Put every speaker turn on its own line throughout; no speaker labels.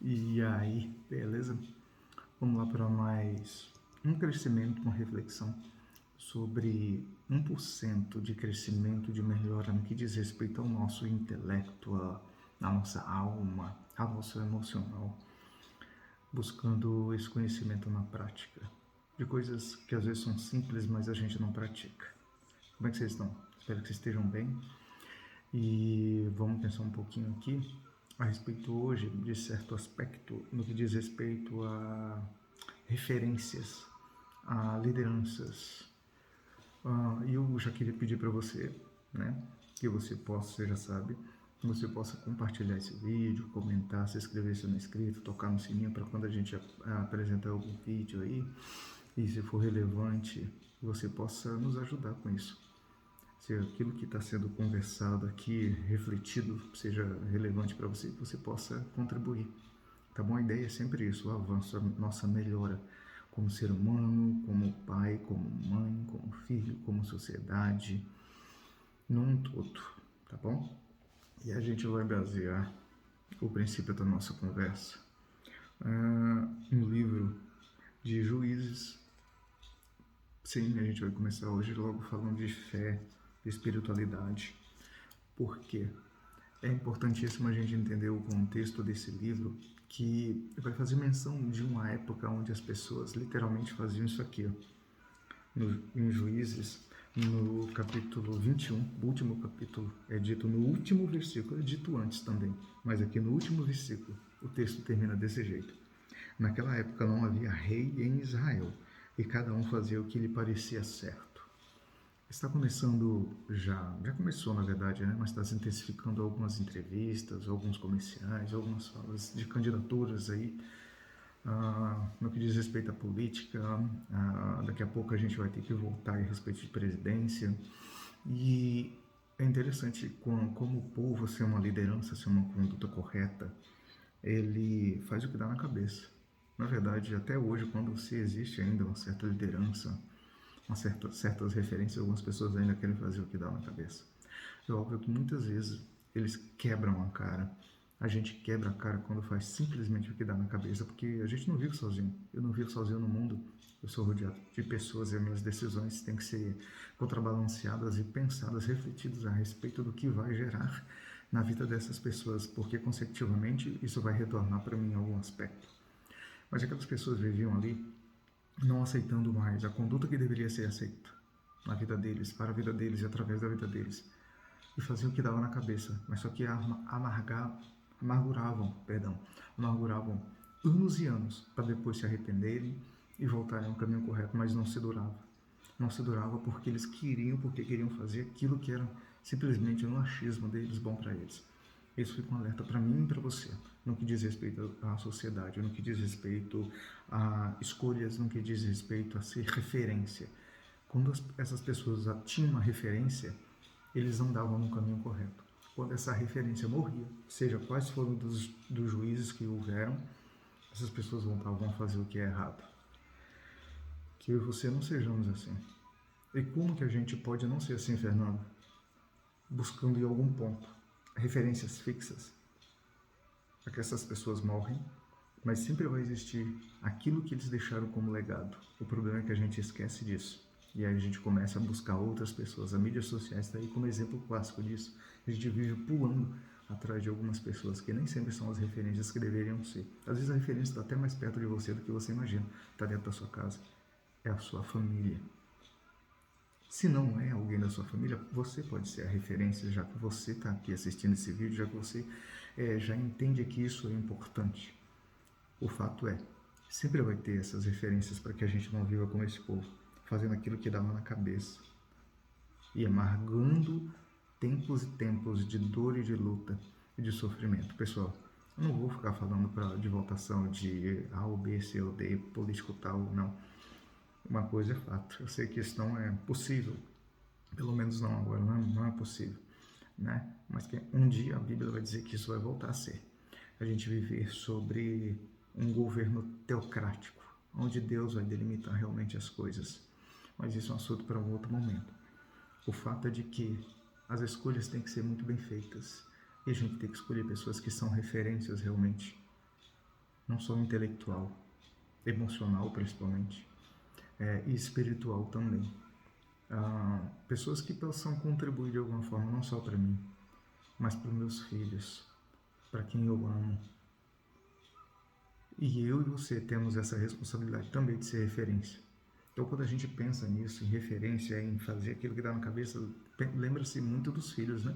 E aí, beleza? Vamos lá para mais um crescimento, uma reflexão sobre 1% de crescimento, de melhora no que diz respeito ao nosso intelecto, à nossa alma, ao nosso emocional, buscando esse conhecimento na prática, de coisas que às vezes são simples, mas a gente não pratica. Como é que vocês estão? Espero que vocês estejam bem. E vamos pensar um pouquinho aqui a respeito hoje de certo aspecto no que diz respeito a referências, a lideranças. E eu já queria pedir para você, né, que você possa, você já sabe, que você possa compartilhar esse vídeo, comentar, se inscrever se não é inscrito, tocar no sininho para quando a gente apresentar algum vídeo aí, e se for relevante, você possa nos ajudar com isso. Se aquilo que está sendo conversado aqui, refletido, seja relevante para você, que você possa contribuir. Tá bom? A ideia é sempre isso, o avanço, a nossa melhora como ser humano, como pai, como mãe, como filho, como sociedade, num todo, tá bom? E a gente vai basear o princípio da nossa conversa no livro de Juízes. Sim, a gente vai começar hoje logo falando de fé, de espiritualidade. Por quê? É importantíssimo a gente entender o contexto desse livro, que vai fazer menção de uma época onde as pessoas literalmente faziam isso aqui. Em Juízes, no capítulo 21, o último capítulo, é dito no último versículo, é dito antes também, mas aqui no último versículo, o texto termina desse jeito. Naquela época não havia rei em Israel, e cada um fazia o que lhe parecia certo. Está começando, já começou na verdade, né? Mas está se intensificando algumas entrevistas, alguns comerciais, algumas falas de candidaturas aí, no que diz respeito à política. Daqui a pouco a gente vai ter que voltar a respeito de presidência. E é interessante como o povo, ser uma liderança, ser uma conduta correta, ele faz o que dá na cabeça. Na verdade, até hoje, quando se existe ainda uma certa liderança, certas referências, algumas pessoas ainda querem fazer o que dá na cabeça. É óbvio que muitas vezes eles quebram a cara. A gente quebra a cara quando faz simplesmente o que dá na cabeça, porque a gente não vive sozinho. Eu não vivo sozinho no mundo. Eu sou rodeado de pessoas e as minhas decisões têm que ser contrabalanceadas e pensadas, refletidas a respeito do que vai gerar na vida dessas pessoas, porque consecutivamente isso vai retornar para mim em algum aspecto. Mas aquelas pessoas viviam ali não aceitando mais a conduta que deveria ser aceita na vida deles, para a vida deles e através da vida deles, e faziam o que dava na cabeça, mas só que amarguravam anos e anos para depois se arrependerem e voltarem ao caminho correto, mas não se durava. Não se durava porque eles porque queriam fazer aquilo que era simplesmente um achismo deles bom para eles. Isso fica um alerta para mim e para você, no que diz respeito à sociedade, no que diz respeito a escolhas, no que diz respeito a ser referência. Quando essas pessoas tinham uma referência, eles andavam no caminho correto. Quando essa referência morria, seja quais foram dos juízes que houveram, essas pessoas voltavam a fazer o que é errado. Que eu e você não sejamos assim. E como que a gente pode não ser assim, Fernando? Buscando em algum ponto referências fixas para que essas pessoas morrem, mas sempre vai existir aquilo que eles deixaram como legado. O problema é que a gente esquece disso. E aí a gente começa a buscar outras pessoas. As mídias sociais está aí como exemplo clássico disso. A gente vive pulando atrás de algumas pessoas que nem sempre são as referências que deveriam ser. Às vezes a referência está até mais perto de você do que você imagina. Está dentro da sua casa. É a sua família. Se não é alguém da sua família, você pode ser a referência, já que você está aqui assistindo esse vídeo, já que você já entende que isso é importante. O fato é, sempre vai ter essas referências para que a gente não viva como esse povo, fazendo aquilo que dava na cabeça e amargando tempos e tempos de dor e de luta e de sofrimento. Pessoal, eu não vou ficar falando de votação de A ou B, C ou D, político tal, não. Uma coisa é fato, eu sei que isso não é possível, pelo menos não agora, não é possível, né? Mas que um dia a Bíblia vai dizer que isso vai voltar a ser. A gente viver sobre um governo teocrático, onde Deus vai delimitar realmente as coisas. Mas isso é um assunto para um outro momento. O fato é de que as escolhas têm que ser muito bem feitas e a gente tem que escolher pessoas que são referências realmente. não só intelectual, emocional principalmente, e espiritual também. Pessoas que possam contribuir de alguma forma, não só para mim, mas para os meus filhos, para quem eu amo. E eu e você temos essa responsabilidade também de ser referência. Então, quando a gente pensa nisso, em referência, em fazer aquilo que dá na cabeça, lembra-se muito dos filhos, né?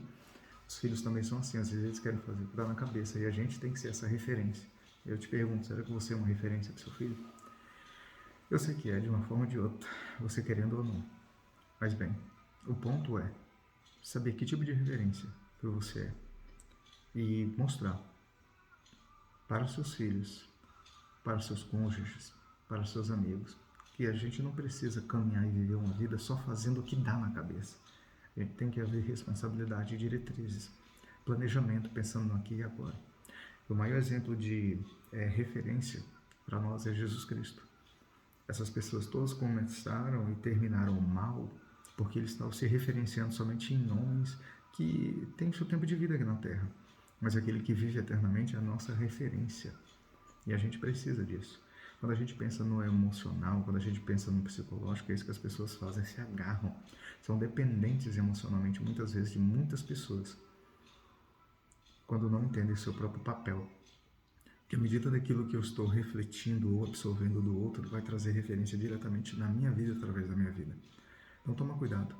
Os filhos também são assim, às vezes eles querem fazer o que dá na cabeça, e a gente tem que ser essa referência. Eu te pergunto, será que você é uma referência para seu filho? Eu sei que é, de uma forma ou de outra, você querendo ou não. Mas bem, o ponto é saber que tipo de referência que você é e mostrar para os seus filhos, para os seus cônjuges, para os seus amigos, que a gente não precisa caminhar e viver uma vida só fazendo o que dá na cabeça. A gente tem que haver responsabilidade e diretrizes, planejamento, pensando no aqui e agora. O maior exemplo de referência para nós é Jesus Cristo. Essas pessoas todas começaram e terminaram mal porque eles estavam se referenciando somente em homens que têm seu tempo de vida aqui na Terra. Mas aquele que vive eternamente é a nossa referência. E a gente precisa disso. Quando a gente pensa no emocional, quando a gente pensa no psicológico, é isso que as pessoas fazem, se agarram. São dependentes emocionalmente, muitas vezes, de muitas pessoas, quando não entendem seu próprio papel. Que à medida daquilo que eu estou refletindo ou absorvendo do outro, vai trazer referência diretamente na minha vida, através da minha vida. Então toma cuidado,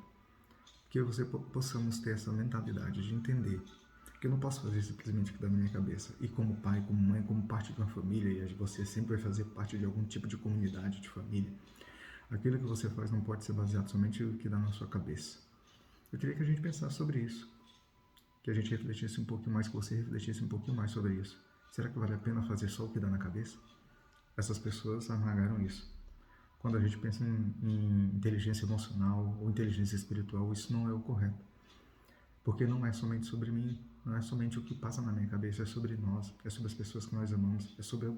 que você possamos ter essa mentalidade de entender que eu não posso fazer simplesmente o que dá na minha cabeça. E como pai, como mãe, como parte de uma família, e você sempre vai fazer parte de algum tipo de comunidade, de família, aquilo que você faz não pode ser baseado somente no que dá na sua cabeça. Eu queria que a gente pensasse sobre isso, que a gente refletisse um pouquinho mais, que você refletisse um pouquinho mais sobre isso. Será que vale a pena fazer só o que dá na cabeça? Essas pessoas amagaram isso. Quando a gente pensa em inteligência emocional ou inteligência espiritual, isso não é o correto. Porque não é somente sobre mim, não é somente o que passa na minha cabeça, é sobre nós, é sobre as pessoas que nós amamos, é sobre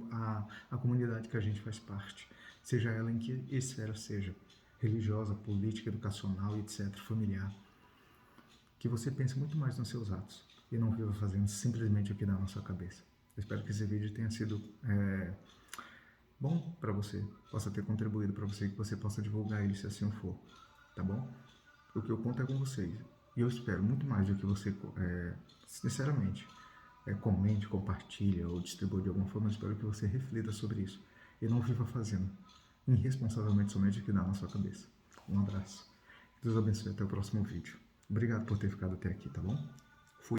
a comunidade que a gente faz parte, seja ela em que esfera seja, religiosa, política, educacional, etc., familiar. Que você pense muito mais nos seus atos e não viva fazendo simplesmente o que dá na sua cabeça. Eu espero que esse vídeo tenha sido bom para você, possa ter contribuído para você, que você possa divulgar ele se assim for, tá bom? O que eu conto é com vocês. E eu espero muito mais do que você, sinceramente, comente, compartilha ou distribua de alguma forma. Eu espero que você reflita sobre isso e não viva fazendo irresponsavelmente somente o que dá na sua cabeça. Um abraço. Deus abençoe. Até o próximo vídeo. Obrigado por ter ficado até aqui, tá bom?